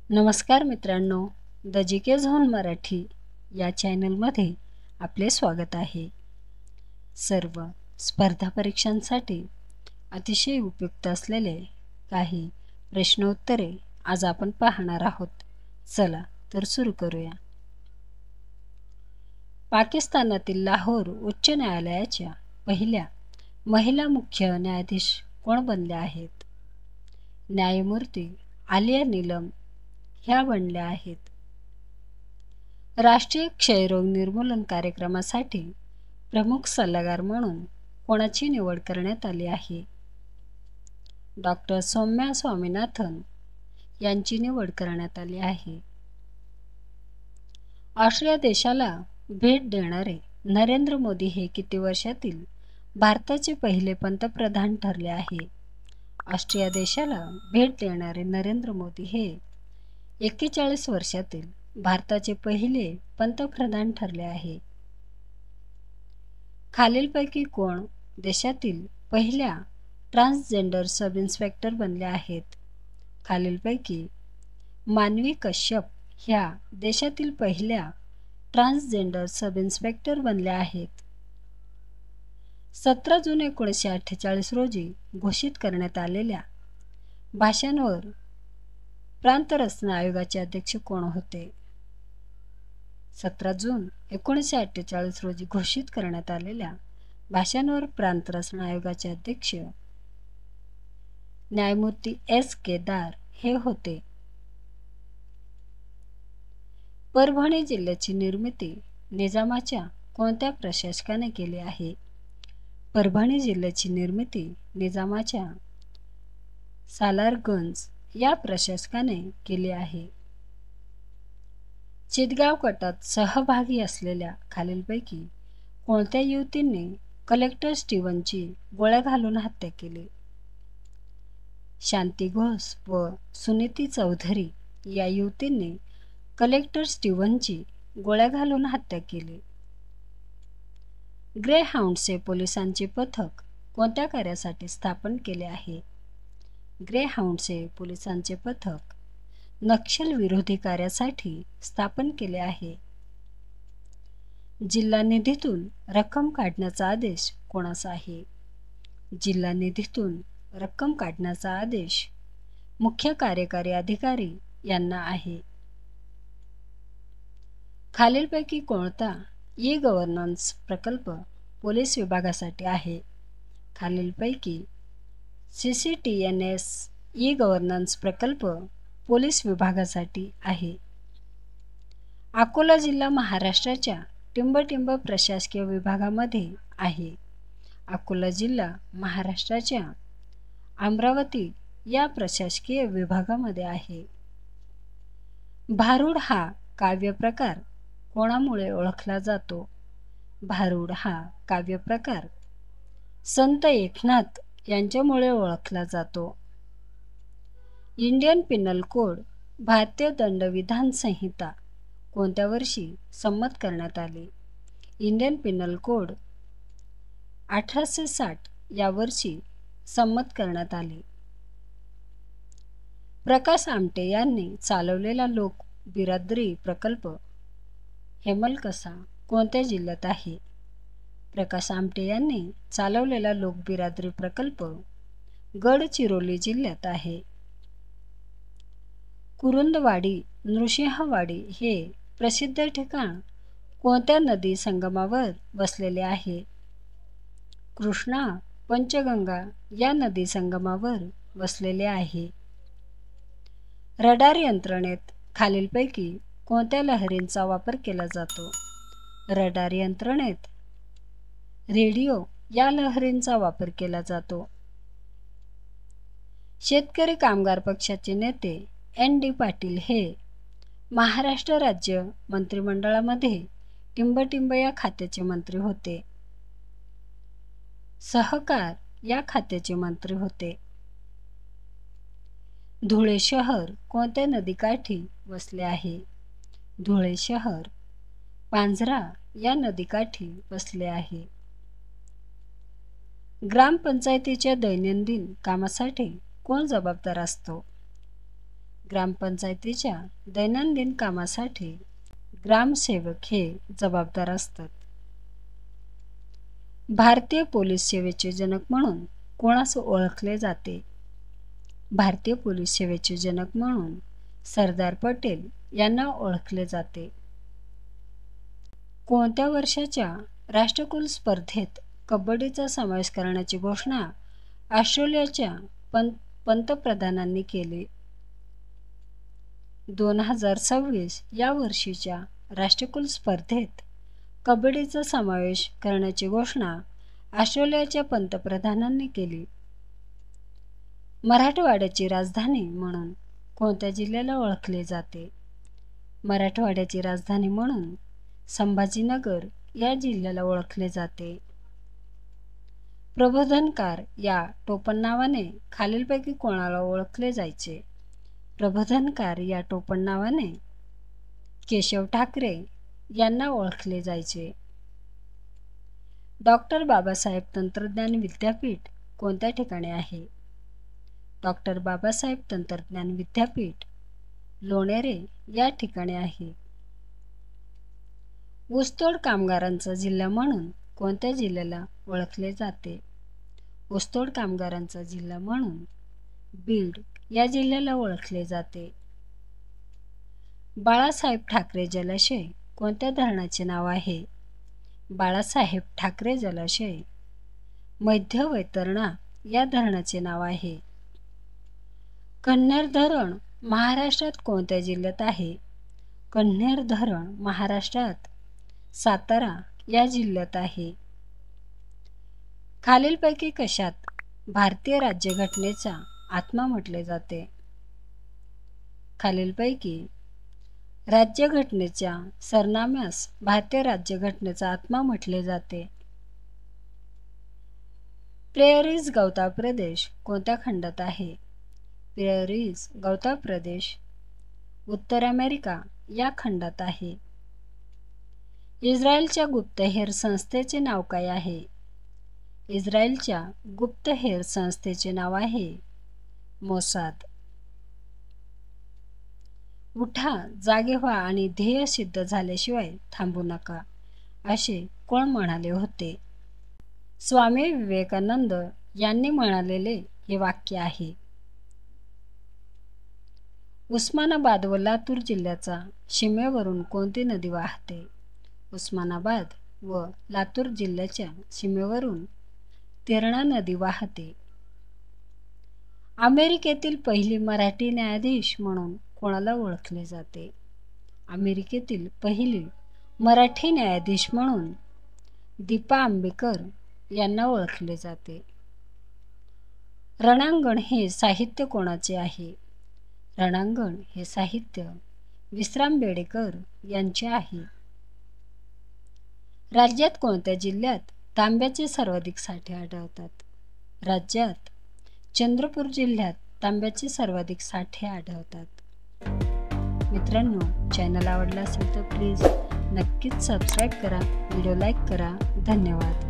नमस्कार मित्रांनो, the G K zone Marathi या चॅनलमध्ये आपले स्वागत आहे. सर्व स्पर्धा परीक्षांसाठी अतिशय उपयुक्त असलेले काही प्रश्नोत्तरे आज आपण पाहणार आहोत. चला तर सुरू करूया. पाकिस्तानातील लाहोर उच्च न्यायालयाच्या पहिल्या महिला मुख्य न्यायाधीश कोण बनल्या आहेत? न्यायमूर्ती आलिया नीलम ह्या बनल्या आहेत. राष्ट्रीय क्षयरोग निर्मूलन कार्यक्रमासाठी प्रमुख सल्लागार म्हणून कोणाची निवड करण्यात आली आहे? डॉक्टर सौम्या स्वामीनाथन यांची निवड करण्यात आली आहे. ऑस्ट्रिया देशाला भेट देणारे नरेंद्र मोदी हे किती वर्षातील भारताचे पहिले पंतप्रधान ठरले आहे? ऑस्ट्रिया देशाला भेट देणारे नरेंद्र मोदी हे 41 वर्षातील भारताचे पहिले पंतप्रधान ठरले आहे. खालीलपैकी कोण देशातील पहिल्या ट्रान्सजेंडर सब इन्स्पेक्टर बनल्या आहेत? खालीलपैकी मानवी कश्यप ह्या देशातील पहिल्या ट्रान्सजेंडर सब इन्स्पेक्टर बनल्या आहेत. 17 जून 1948 रोजी घोषित करण्यात आलेल्या भाषांवर प्रांत रचना आयोगाचे अध्यक्ष कोण होते? 17 जून 1948 रोजी घोषित करण्यात आलेल्या भाषांवर प्रांत रचना आयोगाचे अध्यक्ष न्यायमूर्ती एस केदार हे होते. परभणी जिल्ह्याची निर्मिती निजामाच्या कोणत्या प्रशासकाने केली आहे? परभणी जिल्ह्याची निर्मिती निजामाच्या सालारगंज या प्रशासकाने केली आहे. चितगाव कटात सहभागी असलेल्या खालीलपैकी कोणत्या युवतींनी कलेक्टर स्टीव्हनची गोळ्या घालून हत्या केली? शांती घोष व सुनीती चौधरी या युवतींनी कलेक्टर स्टीव्हनची गोळ्या घालून हत्या केली. ग्रे हाऊंडचे पोलिसांचे पथक कोणत्या कार्यासाठी स्थापन केले आहे? ग्रे हाऊंडचे पोलिसांचे पथक नक्षल विरोधी कार्यासाठी स्थापन केले आहे. जिल्हा निधीतून रक्कम काढण्याचा आदेश कोणाचा आहे? जिल्हा निधीतून रक्कम काढण्याचा आदेश मुख्य कार्यकारी अधिकारी यांना आहे. खालीलपैकी कोणता ई गव्हर्नन्स प्रकल्प पोलीस विभागासाठी आहे? खालीलपैकी CCTNS ई गव्हर्नन्स प्रकल्प पोलीस विभागासाठी आहे. अकोला जिल्हा महाराष्ट्राच्या टिंबटिंब प्रशासकीय विभागामध्ये आहे. अकोला जिल्हा महाराष्ट्राच्या अमरावती या प्रशासकीय विभागामध्ये आहे. भारुड हा काव्यप्रकार कोणामुळे ओळखला जातो? भारुड हा काव्यप्रकार संत एकनाथ यांच्यामुळे ओळखला जातो. इंडियन पिनल कोड भारतीय दंडविधान संहिता कोणत्या वर्षी संमत करण्यात आली? इंडियन पिनल कोड 1860 या वर्षी संमत करण्यात आली. प्रकाश आमटे यांनी चालवलेला लोक बिरादरी प्रकल्प हेमलकसा कोणत्या जिल्ह्यात आहे? प्रकाश आमटे यांनी चालवलेला लोक बिरादरी प्रकल्प गडचिरोली जिल्ह्यात आहे. कुरुंदवाडी नृसिंहवाडी हे प्रसिद्ध ठिकाण कोणत्या नदी संगमावर वसलेले आहे? कृष्णा पंचगंगा या नदी संगमावर वसलेले आहे. रडार यंत्रणेत खालीलपैकी कोणत्या लहरींचा वापर केला जातो? रडार यंत्रणेत रेडिओ या लहरींचा वापर केला जातो. शेतकरी कामगार पक्षाचे नेते ND पाटील हे महाराष्ट्र राज्य मंत्रिमंडळामध्ये टिंबटिंब या खात्याचे मंत्री होते. सहकार या खात्याचे मंत्री होते. धुळे शहर कोणत्या नदीकाठी वसले आहे? धुळे शहर पांझरा या नदीकाठी वसले आहे. ग्रामपंचायतीच्या दैनंदिन कामासाठी कोण जबाबदार असतो? ग्रामपंचायतीच्या दैनंदिन कामासाठी ग्रामसेवक हे जबाबदार असतात. भारतीय पोलीस सेवेचे जनक म्हणून कोणास ओळखले जाते? भारतीय पोलीस सेवेचे जनक म्हणून सरदार पटेल यांना ओळखले जाते. कोणत्या वर्षाच्या राष्ट्रकुल स्पर्धेत कबड्डीचा समावेश करण्याची घोषणा ऑस्ट्रेलियाच्या पंतप्रधानांनी केली? 2026 या वर्षीच्या राष्ट्रकुल स्पर्धेत कबड्डीचा समावेश करण्याची घोषणा ऑस्ट्रेलियाच्या पंतप्रधानांनी केली. मराठवाड्याची राजधानी म्हणून कोणत्या जिल्ह्याला ओळखले जाते? मराठवाड्याची राजधानी म्हणून संभाजीनगर या जिल्ह्याला ओळखले जाते. प्रबोधनकार या टोपणनावाने खालीलपैकी कोणाला ओळखले जायचे? प्रबोधनकार या टोपणनावाने केशव ठाकरे यांना ओळखले जायचे. डॉक्टर बाबासाहेब तंत्रज्ञान विद्यापीठ कोणत्या ठिकाणी आहे? डॉक्टर बाबासाहेब तंत्रज्ञान विद्यापीठ लोणेरे या ठिकाणी आहे. ऊसतोड कामगारांचा जिल्हा म्हणून कोणत्या जिल्ह्याला ओळखले जाते? ऊसतोड कामगारांचा जिल्हा म्हणून बीड या जिल्ह्याला ओळखले जाते. बाळासाहेब ठाकरे जलाशय कोणत्या धरणाचे नाव आहे? बाळासाहेब ठाकरे जलाशय मध्य वैतरणा या धरणाचे नाव आहे. कन्हेर धरण महाराष्ट्रात कोणत्या जिल्ह्यात आहे? कन्हेर धरण महाराष्ट्रात सातारा या जिल्ह्यात आहे. खालीलपैकी कशात भारतीय राज्यघटनेचा आत्मा म्हटले जाते? खालीलपैकी राज्यघटनेच्या सरनाम्यास भारतीय राज्यघटनेचा आत्मा म्हटले जाते. प्रेअरीज गवताळ प्रदेश कोणत्या खंडात आहे? प्रेअरीज गवताळ प्रदेश उत्तर अमेरिका या खंडात आहे. इस्रायलच्या गुप्तहेर संस्थेचे नाव काय आहे? इस्रायलच्या गुप्तहेर संस्थेचे नाव आहे मोसाद. उठा, जागे व्हा आणि ध्येय सिद्ध झाल्याशिवाय थांबू नका, असे कोण म्हणाले होते? स्वामी विवेकानंद यांनी म्हणालेले हे वाक्य आहे. उस्मानाबाद व लातूर जिल्ह्याचा सीमेवरून कोणती नदी वाहते? उस्मानाबाद व लातूर जिल्ह्याच्या सीमेवरून तेरणा नदी वाहते. अमेरिकेतील पहिली मराठी न्यायाधीश म्हणून कोणाला ओळखले जाते? अमेरिकेतील पहिली मराठी न्यायाधीश म्हणून दीपा आंबेकर यांना ओळखले जाते. रणांगण हे साहित्य कोणाचे आहे? रणांगण हे साहित्य विश्राम बेडेकर यांचे आहे. राज्यात कोणत्या जिल्ह्यात तांब्याचे सर्वाधिक साठे आढळतात? राज्यात चंद्रपूर जिल्ह्यात तांब्याचे सर्वाधिक साठे आढळतात. मित्रांनो, चॅनल आवडला असेल तर प्लीज नक्कीच सबस्क्राईब करा, व्हिडिओ लाईक करा. धन्यवाद.